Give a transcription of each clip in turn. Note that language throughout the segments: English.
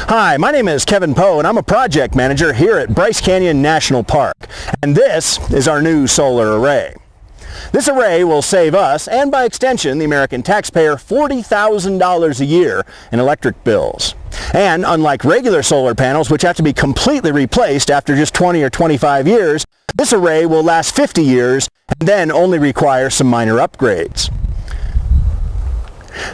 Hi, my name is Kevin Poe and I'm a project manager here at Bryce Canyon National Park. And this is our new solar array. This array will save us, and by extension the American taxpayer, $40,000 a year in electric bills. And unlike regular solar panels, which have to be completely replaced after just 20 or 25 years, this array will last 50 years and then only require some minor upgrades.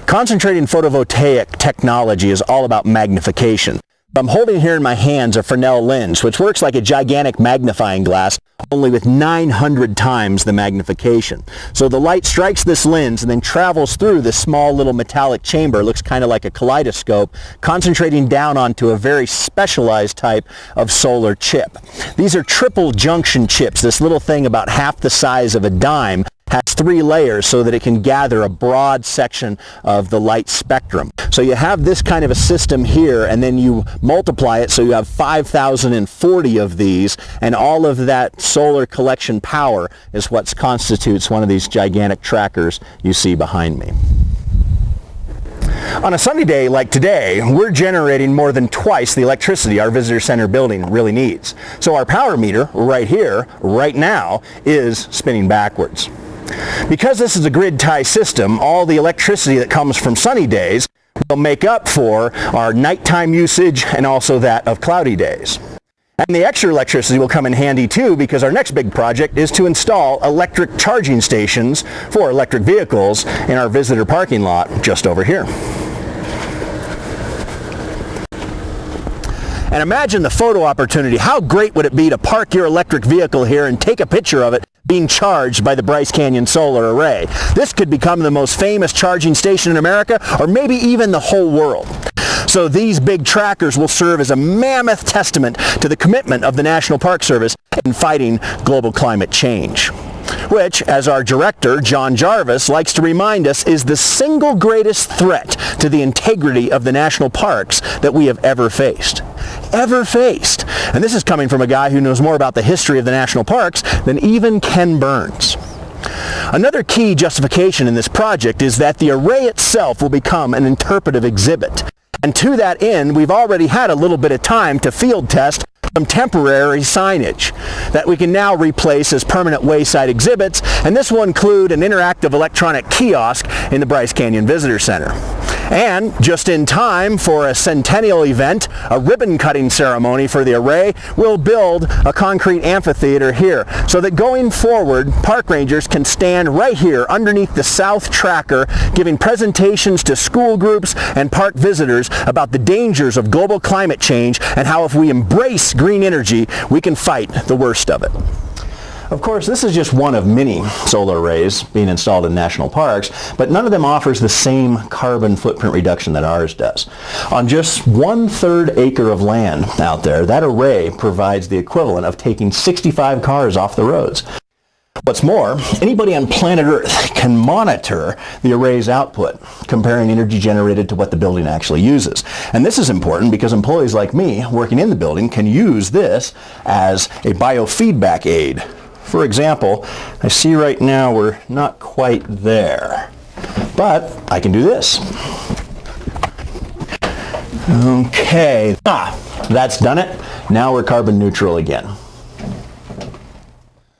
Concentrating photovoltaic technology is all about magnification. I'm holding here in my hands a Fresnel lens, which works like a gigantic magnifying glass, only with 900 times the magnification. So the light strikes this lens and then travels through this small little metallic chamber. It looks kind of like a kaleidoscope, concentrating down onto a very specialized type of solar chip. These are triple junction chips. This little thing about half the size of a dime has 3 layers so that it can gather a broad section of the light spectrum. So you have this kind of a system here, and then you multiply it so you have 5,040 of these, and all of that solar collection power is what constitutes one of these gigantic trackers you see behind me. On a sunny day like today, we're generating more than twice the electricity our visitor center building really needs. So our power meter right here, right now, is spinning backwards. Because this is a grid tie system, all the electricity that comes from sunny days will make up for our nighttime usage and also that of cloudy days. And the extra electricity will come in handy too, because our next big project is to install electric charging stations for electric vehicles in our visitor parking lot just over here. And imagine the photo opportunity. How great would it be to park your electric vehicle here and take a picture of it being charged by the Bryce Canyon Solar Array? This could become the most famous charging station in America, or maybe even the whole world. So these big trackers will serve as a mammoth testament to the commitment of the National Park Service in fighting global climate change, which, as our director, John Jarvis, likes to remind us, is the single greatest threat to the integrity of the national parks that we have ever faced. Ever faced. And this is coming from a guy who knows more about the history of the national parks than even Ken Burns. Another key justification in this project is that the array itself will become an interpretive exhibit. And to that end, we've already had a little bit of time to field test some temporary signage that we can now replace as permanent wayside exhibits, and this will include an interactive electronic kiosk in the Bryce Canyon Visitor Center. And just in time for a centennial event, a ribbon cutting ceremony for the array, we'll build a concrete amphitheater here so that going forward, park rangers can stand right here underneath the south tracker, giving presentations to school groups and park visitors about the dangers of global climate change and how if we embrace green energy, we can fight the worst of it. Of course, this is just one of many solar arrays being installed in national parks, but none of them offers the same carbon footprint reduction that ours does. On just 1/3 acre of land out there, that array provides the equivalent of taking 65 cars off the roads. What's more, anybody on planet Earth can monitor the array's output, comparing energy generated to what the building actually uses. And this is important because employees like me working in the building can use this as a biofeedback aid. For example, I see right now we're not quite there, but I can do this. Okay, that's done it. Now we're carbon neutral again.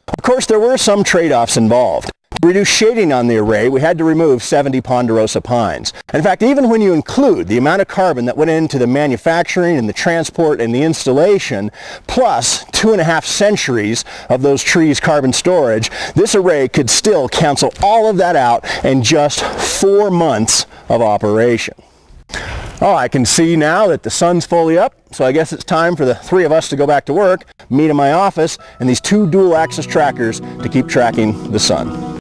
Of course, there were some trade-offs involved. To reduce shading on the array, we had to remove 70 ponderosa pines. In fact, even when you include the amount of carbon that went into the manufacturing and the transport and the installation, plus 2.5 centuries of those trees' carbon storage, this array could still cancel all of that out in just 4 months of operation. Oh, I can see now that the sun's fully up, so I guess it's time for the 3 of us to go back to work, meet in my office, and these 2 dual-axis trackers to keep tracking the sun.